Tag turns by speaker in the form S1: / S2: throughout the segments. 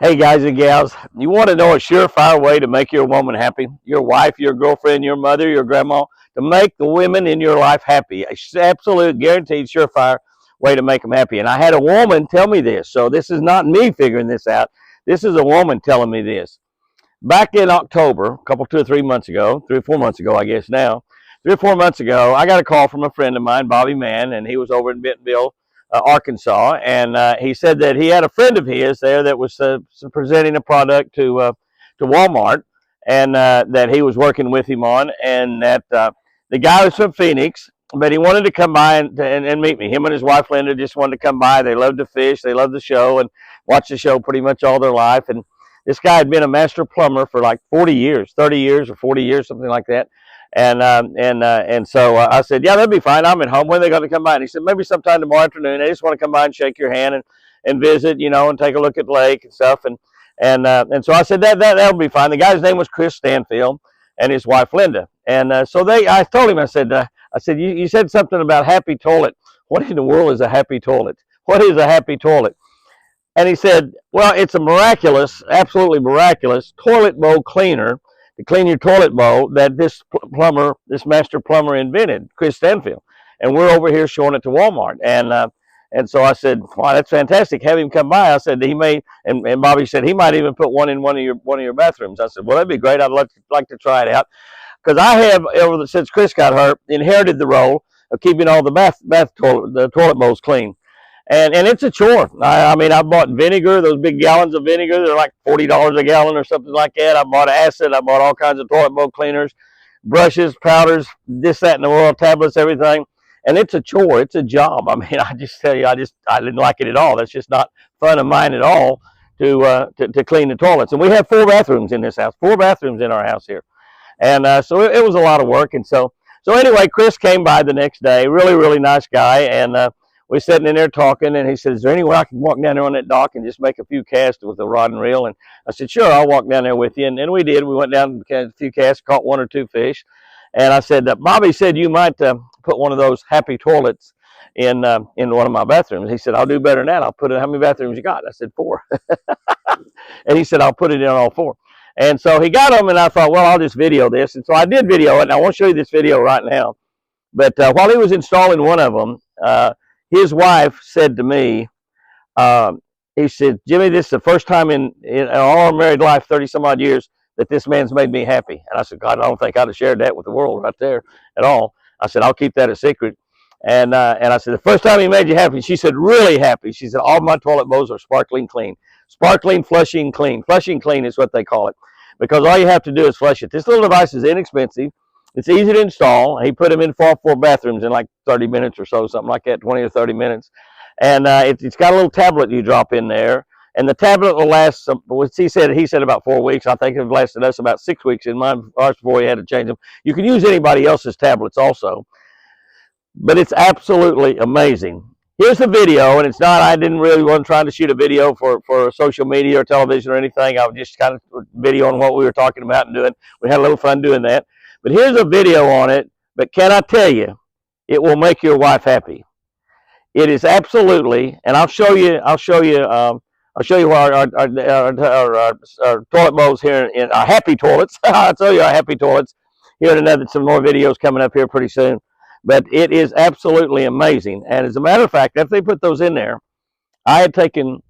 S1: Hey guys and gals, you want to know a surefire way to make your woman happy? Your wife, your girlfriend, your mother, your grandma, to make the women in your life happy. A absolute guaranteed surefire way to make them happy. And I had a woman tell me this, so this is not me figuring this out. This is a woman telling me this. Back in October, a couple, 2 or 3 months ago, 3 or 4 months ago, I guess now, 3 or 4 months ago, I got a call from a friend of mine, Bobby Mann, and he was over in Bentonville, Arkansas, and he said that he had a friend of his there that was presenting a product to Walmart, and that he was working with him on, and that the guy was from Phoenix, but he wanted to come by and meet me. Him and his wife Linda just wanted to come by. They loved to fish, they loved the show, and watched the show pretty much all their life. And this guy had been a master plumber for like 40 years, 30 years or 40 years, something like that. And so I said, yeah, that'd be fine. I'm at home. When are they going to come by? And he said, maybe sometime tomorrow afternoon. I just want to come by and shake your hand and visit, you know, and take a look at the lake and stuff. And so I said, that'll be fine. The guy's name was Chris Stanfield and his wife, Linda. And I told him, I said, you said something about happy toilet. What in the world is a happy toilet? What is a happy toilet? And he said, well, it's a miraculous, absolutely miraculous toilet bowl cleaner to clean your toilet bowl that this master plumber invented, Chris Stanfield. And we're over here showing it to Walmart. And so I said, wow, that's fantastic. Have him come by. I said he may, and Bobby said he might even put one in one of your bathrooms. I said, well, that'd be great. I'd like to try it out. Because I have, since Chris got hurt, inherited the role of keeping all the toilet bowls clean. And it's a chore. I mean, I bought vinegar, those big gallons of vinegar. They're like $40 a gallon or something like that. I bought acid. I bought all kinds of toilet bowl cleaners, brushes, powders, this, that, and the world, tablets, everything. And it's a chore. It's a job. I mean, I just tell you, I didn't like it at all. That's just not fun of mine at all to clean the toilets. And we have 4 bathrooms in this house, 4 bathrooms in our house here. And so it was a lot of work. And so anyway, Chris came by the next day. Really, really nice guy. And we're sitting in there talking, and he said, is there any way I can walk down there on that dock and just make a few casts with a rod and reel? And I said, sure, I'll walk down there with you. And we did. We went down and a few casts, caught 1 or 2 fish. And I said, Bobby said you might put one of those happy toilets in one of my bathrooms. He said, I'll do better than that. I'll put it, how many bathrooms you got? I said, 4. And he said, I'll put it in all 4. And so he got them, and I thought, well, I'll just video this. And so I did video it, and I won't show you this video right now. But while he was installing one of them, his wife said to me, he said, Jimmy, this is the first time in all our married life, 30-some-odd years, that this man's made me happy. And I said, God, I don't think I'd have shared that with the world right there at all. I said, I'll keep that a secret. And I said, the first time he made you happy? She said, really happy. She said, all my toilet bowls are sparkling clean. Sparkling, flushing, clean. Flushing clean is what they call it, because all you have to do is flush it. This little device is inexpensive. It's easy to install. He put them in 4 bathrooms in like 30 minutes or so, something like that, 20 or 30 minutes. And it's got a little tablet you drop in there. And the tablet will last, he said about 4 weeks. I think it lasted us about 6 weeks in mine, ours before we had to change them. You can use anybody else's tablets also. But it's absolutely amazing. Here's the video, and it's not, I wasn't trying to shoot a video for social media or television or anything. I was just kind of videoing what we were talking about and doing. We had a little fun doing that. But here's a video on it. But can I tell you, it will make your wife happy. It is absolutely, and I'll show you our toilet bowls here in our happy toilets. I'll tell you our happy toilets here in some more videos coming up here pretty soon. But it is absolutely amazing. And as a matter of fact, after they put those in there, I had taken,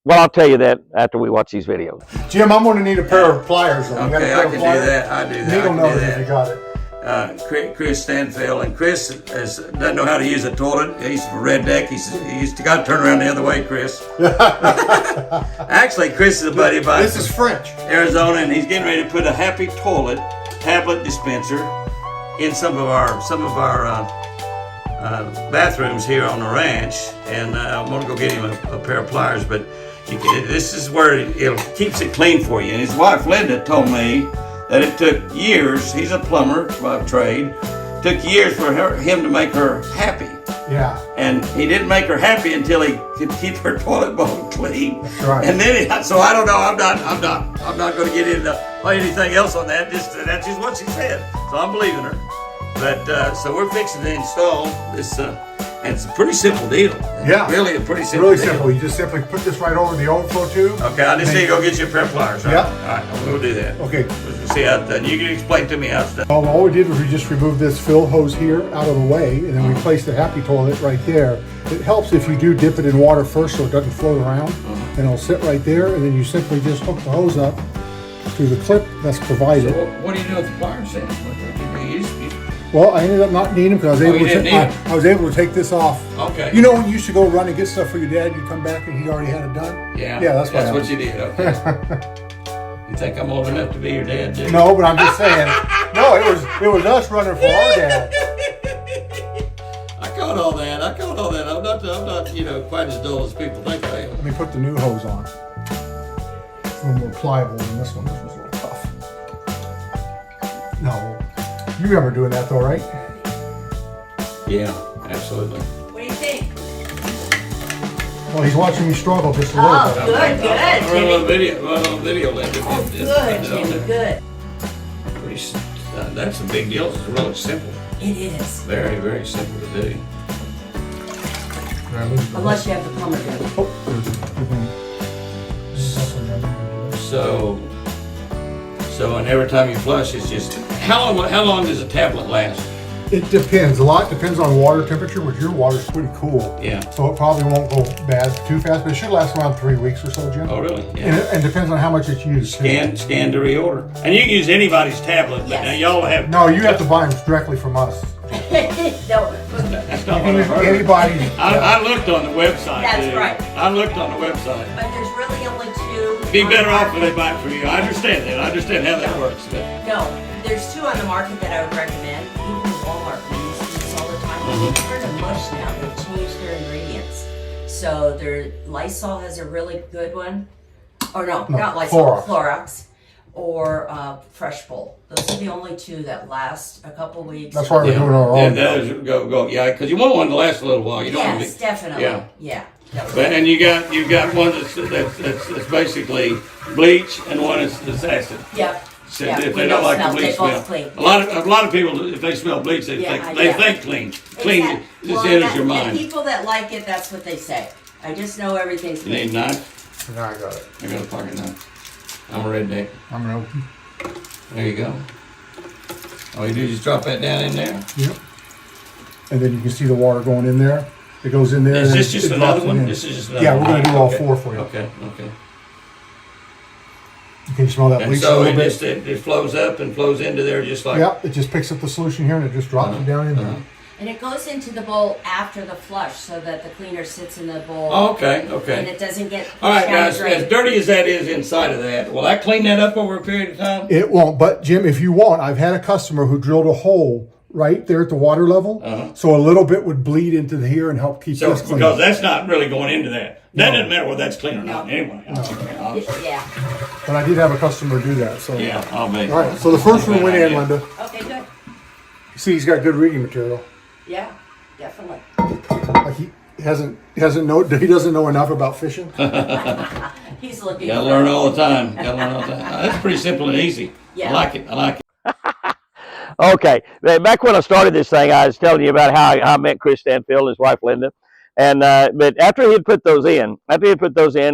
S1: well, I'll tell you that after we watch these videos.
S2: Jim, I'm going to need a pair of pliers.
S3: Okay, I can do that. I do that.
S2: Needle nose if you got it.
S3: Chris Stanfield, and Chris doesn't know how to use a toilet. He's from redneck. He's got to turn around the other way, Chris. Actually, Chris is a buddy of mine.
S2: This is French.
S3: Arizona, and he's getting ready to put a happy toilet tablet dispenser in some of our bathrooms here on the ranch. And I'm going to go get him a pair of pliers, but this is where it keeps it clean for you. And his wife Linda told me that it took years, he's a plumber by trade, took years for him to make her happy.
S2: Yeah.
S3: And he didn't make her happy until he could keep her toilet bowl clean.
S2: That's right.
S3: And then, so I don't know, I'm not going to get into anything else on that, that's just what she said. So I'm believing her. But, so we're fixing to install this And it's a pretty simple deal.
S2: Yeah.
S3: Really a pretty simple
S2: Really
S3: deal.
S2: simple. You just simply put this right over the overflow tube.
S3: Okay, I just need to go get you a pair of pliers. Right?
S2: Yep.
S3: All right, we'll do that.
S2: Okay.
S3: We'll see how it's done. You can explain to me how it's done.
S2: All we did was we just removed this fill hose here out of the way, and then we placed the Happy Toilet right there. It helps if you do dip it in water first so it doesn't float around, and it'll sit right there, and then you simply just hook the hose up to the clip that's provided.
S3: So what do you do with the pliers then? What do you do?
S2: Well, I ended up not needing them because I was able to take this off.
S3: Okay.
S2: You know when you used to go run and get stuff for your dad, you come back and he already had it done?
S3: Yeah.
S2: Yeah, that's
S3: what you did. Okay. You think I'm old enough to be your dad, dude?
S2: No, but I'm just saying. No, it was us running for our dad.
S3: I caught all that. I'm not quite as dull as people think I am.
S2: Let me put the new hose on. It's a little more pliable than this one. This one's a little tough. No. You remember doing that though, right?
S3: Yeah, absolutely.
S4: What do you think?
S2: Well, he's watching me struggle just a little
S4: Oh,
S2: bit.
S4: good,
S3: Run a
S4: Jimmy.
S3: little video, Linda.
S4: Oh, good, Jimmy, good.
S3: That's a big deal. It's really simple.
S4: It is.
S3: Very, very simple to do.
S4: Unless you have the plumber do it.
S3: So, and every time you flush, it's just how long does a tablet last?
S2: It depends. A lot depends on water temperature, which your water's pretty cool.
S3: Yeah.
S2: So it probably won't go bad too fast, but it should last around 3 weeks or so, Jim.
S3: Oh, really? Yeah.
S2: And depends on how much it's used.
S3: Scan to reorder, and you can use anybody's tablet. But
S4: Yes.
S3: now y'all have.
S2: No, you have to buy them directly from us.
S4: No,
S3: That's not what I heard.
S2: Anybody.
S3: I looked on the website.
S4: That's
S3: dude.
S4: right.
S3: I looked on the website.
S4: but there's really only two.
S3: Be
S4: on
S3: better
S4: the
S3: off if
S4: market.
S3: they buy it from you. I understand that. I understand how that works. But
S4: No, there's two on the market that I would recommend. Even Walmart, we use these all the time. They turn to mush now. They've changed their ingredients. So their Lysol has a really good one. Or no, not Lysol, Clorox. Or Fresh Bowl. Those are the only two that last a couple weeks.
S2: That's why we're doing our own.
S3: go. Yeah, because you want one to last a little while. You don't want to
S4: Yes,
S3: be,
S4: definitely.
S3: Yeah.
S4: Yeah.
S3: But and you got one that's basically bleach and one that's acid.
S4: Yep.
S3: So
S4: Yeah,
S3: if
S4: we
S3: they don't like the
S4: smell,
S3: bleach
S4: they
S3: smell,
S4: both clean.
S3: a lot of people, if they smell bleach, they think clean. Clean
S4: Exactly.
S3: just
S4: Well,
S3: enters your
S4: the
S3: mind.
S4: people that like it, that's what they say. I just know everything's
S3: You need a
S4: clean.
S3: knife?
S2: No, I got it.
S3: I got a pocket knife. I'm a redneck.
S2: I'm gonna open.
S3: There you go. All you do is just drop that down in there.
S2: Yep. And then you can see the water going in there. It goes in there.
S3: Is
S2: and
S3: this
S2: it
S3: just
S2: drops
S3: another
S2: it
S3: one?
S2: in.
S3: This is just another
S2: Yeah,
S3: one.
S2: we're gonna do all
S3: Okay.
S2: 4 for you.
S3: Okay.
S2: Can you smell that
S3: And
S2: bleach a
S3: so
S2: little
S3: it
S2: bit?
S3: it flows up and flows into there just like.
S2: Yep, it just picks up the solution here and it just drops it down in there.
S4: And it goes into the bowl after the flush so that the cleaner sits in the bowl.
S3: Oh, okay,
S4: And
S3: okay.
S4: it doesn't get pushed
S3: All right,
S4: down
S3: guys,
S4: the drain.
S3: as dirty as that is inside of that, will I clean that up over a period of time?
S2: It won't, but Jim, if you want, I've had a customer who drilled a hole right there at the water level, so a little bit would bleed into here and help keep
S3: So,
S2: this clean.
S3: because that's not really going into that. That doesn't matter whether that's clean or not anyway.
S4: Yeah.
S2: But I did have a customer do that. So
S3: Yeah, I'll make.
S2: all right, so the first one went in, Linda.
S4: Okay, good.
S2: See, he's got good reading material.
S4: Yeah, definitely.
S2: Like he doesn't know enough about fishing.
S4: He's looking
S3: Gotta
S4: for
S3: learn all the time. That's pretty simple and easy.
S4: Yeah.
S3: I like it.
S1: Okay, back when I started this thing, I was telling you about how I met Chris Stanfield and his wife Linda, and but after he had put those in,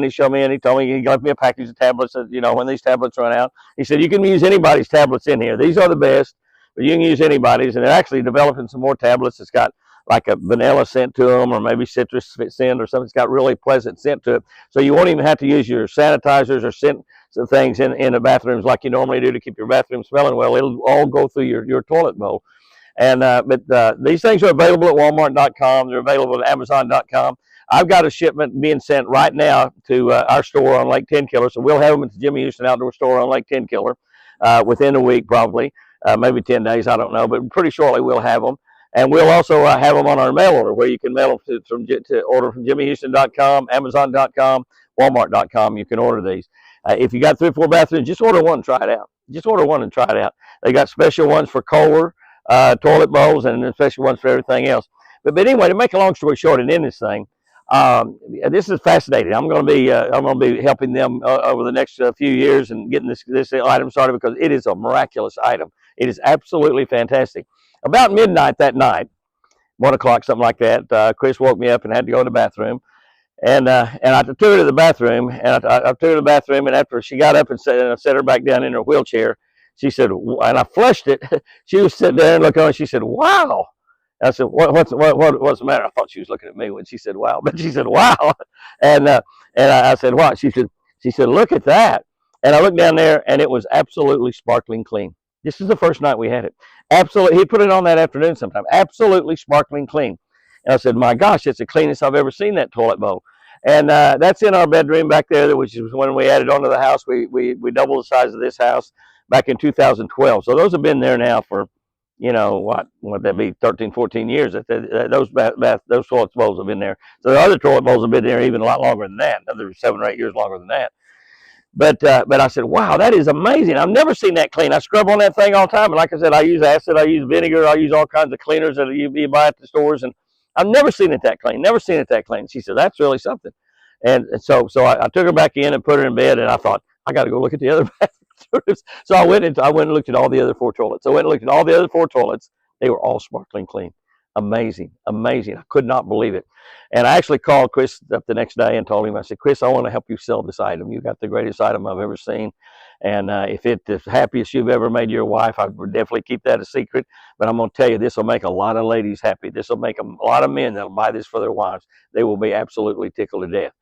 S1: he showed me and he told me he left me a package of tablets. That, when these tablets run out, he said you can use anybody's tablets in here. These are the best, but you can use anybody's. And they're actually developing some more tablets that's got like a vanilla scent to them, or maybe citrus scent, or something that's got really pleasant scent to it. So you won't even have to use your sanitizers or scent things in the bathrooms like you normally do to keep your bathroom smelling well. It'll all go through your toilet bowl. And but these things are available at Walmart.com. They're available at Amazon.com. I've got a shipment being sent right now to our store on Lake Tenkiller, so we'll have them at the Jimmy Houston Outdoor Store on Lake Tenkiller within a week, probably, maybe 10 days. I don't know, but pretty shortly we'll have them. And we'll also have them on our mail order, where you can mail them to order from JimmyHouston.com, Amazon.com, Walmart.com. You can order these. If you got 3 or 4 bathrooms, just order one and try it out. Just order one and try it out. They got special ones for Kohler toilet bowls, and then special ones for everything else. But anyway, to make a long story short, and in this thing, this is fascinating. I'm going to be helping them over the next few years and getting this item started, because it is a miraculous item. It is absolutely fantastic. About midnight that night, 1 o'clock, something like that. Chris woke me up and had to go to the bathroom. And I took her to the bathroom, and I took her to the bathroom, and after she got up and set her back down in her wheelchair, she said, and I flushed it. She was sitting there and looking on, and she said, "Wow." I said, what's the matter?" I thought she was looking at me when she said "wow," but she said "wow," and I said, "What?" She said, "Look at that." And I looked down there, and it was absolutely sparkling clean. This is the first night we had it. Absolutely, he put it on that afternoon sometime. Absolutely sparkling clean. And I said, "My gosh, it's the cleanest I've ever seen that toilet bowl." And that's in our bedroom back there, which is when we added onto the house. We doubled the size of this house back in 2012. So those have been there now for, what would that be, 13, 14 years. Those toilet bowls have been there. So the other toilet bowls have been there even a lot longer than that, another 7 or 8 years longer than that. But I said, "Wow, that is amazing. I've never seen that clean." I scrub on that thing all the time. And like I said, I use acid, I use vinegar, I use all kinds of cleaners that you buy at the stores. And I've never seen it that clean. Never seen it that clean. She said, "That's really something." And so I took her back in and put her in bed. And I thought, I got to go look at the other bathrooms. So I went and looked at all the other 4 toilets. I went and looked at all the other 4 toilets. They were all sparkling clean. Amazing, amazing. I could not believe it. And I actually called Chris up the next day and told him, I said, "Chris, I want to help you sell this item. You got the greatest item I've ever seen. And if it's the happiest you've ever made your wife, I would definitely keep that a secret. But I'm going to tell you, this will make a lot of ladies happy. This will make a lot of men that'll buy this for their wives. They will be absolutely tickled to death."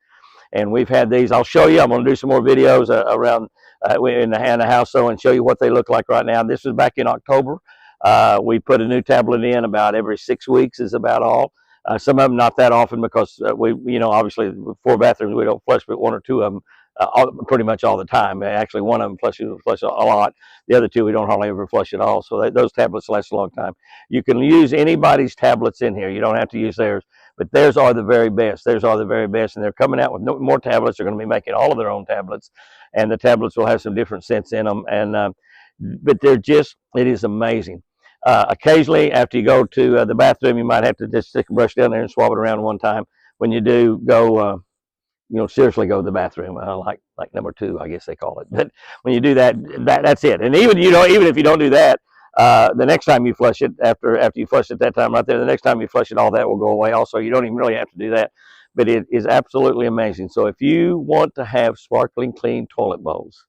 S1: And we've had these. I'll show you. I'm going to do some more videos around in the house, so, and show you what they look like right now. This was back in October. We put a new tablet in about every 6 weeks is about all. Some of them not that often because obviously 4 bathrooms, we don't flush but 1 or 2 of them pretty much all the time. Actually, one of them flush a lot. The other 2 we don't hardly ever flush at all. So those tablets last a long time. You can use anybody's tablets in here. You don't have to use theirs. But theirs are the very best. Theirs are the very best. And they're coming out with more tablets. They're going to be making all of their own tablets. And the tablets will have some different scents in them. But it is amazing. Occasionally, after you go to the bathroom, you might have to just stick a brush down there and swab it around one time. When you do, go, seriously go to the bathroom, like number 2, I guess they call it. But when you do that's it. And even if you don't do that, the next time you flush it, after you flush it that time right there, the next time you flush it, all that will go away also. You don't even really have to do that. But it is absolutely amazing. So if you want to have sparkling clean toilet bowls,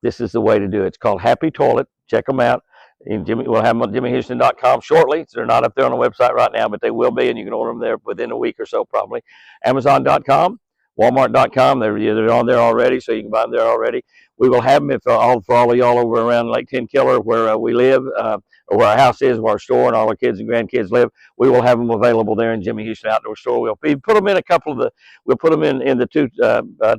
S1: this is the way to do it. It's called Happy Toilet. Check them out. And we'll have them on JimmyHouston.com shortly. They're not up there on the website right now, but they will be, and you can order them there within a week or so probably. Amazon.com, Walmart.com. They're on there already, so you can buy them there already. We will have them for all of y'all over around Lake Tenkiller where we live, or where our house is, where our store and all our kids and grandkids live. We will have them available there in Jimmy Houston Outdoor Store. We'll put them in we'll put them in the 2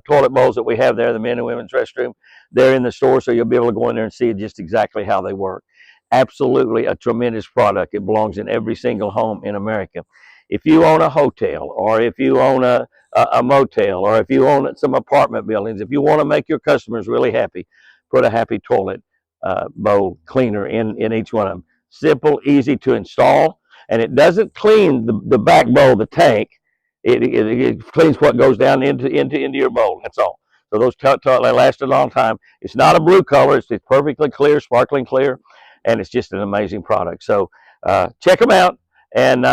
S1: toilet bowls that we have there, the men and women's restroom. They're in the store, so you'll be able to go in there and see just exactly how they work. Absolutely a tremendous product. It belongs in every single home in America. If you own a hotel, or if you own a motel, or if you own some apartment buildings, if you want to make your customers really happy, put a Happy Toilet bowl cleaner in each one of them. Simple, easy to install, and it doesn't clean the back bowl of the tank. It cleans what goes down into your bowl. That's all. So those they last a long time. It's not a blue color. It's perfectly clear, sparkling clear. And it's just an amazing product. So check them out. And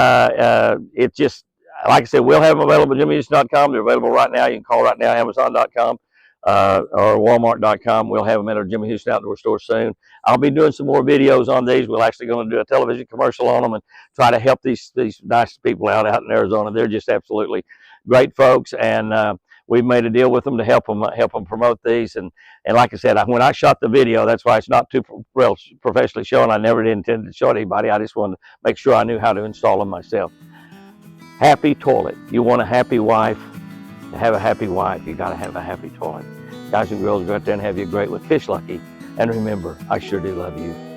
S1: it just, like I said, we'll have them available at JimmyHouston.com. They're available right now. You can call right now, Amazon.com or Walmart.com. We'll have them at our Jimmy Houston Outdoor Store soon. I'll be doing some more videos on these. We're actually going to do a television commercial on them and try to help these nice people out in Arizona. They're just absolutely great folks. And we've made a deal with them to help them promote these. And like I said, when I shot the video, that's why it's not too well professionally shown. I never intended to show it anybody. I just wanted to make sure I knew how to install them myself. Happy Toilet. You want a happy wife? To have a happy wife, you got to have a happy toilet. Guys and girls, go out there and have you a great one. Fish lucky. And remember, I sure do love you.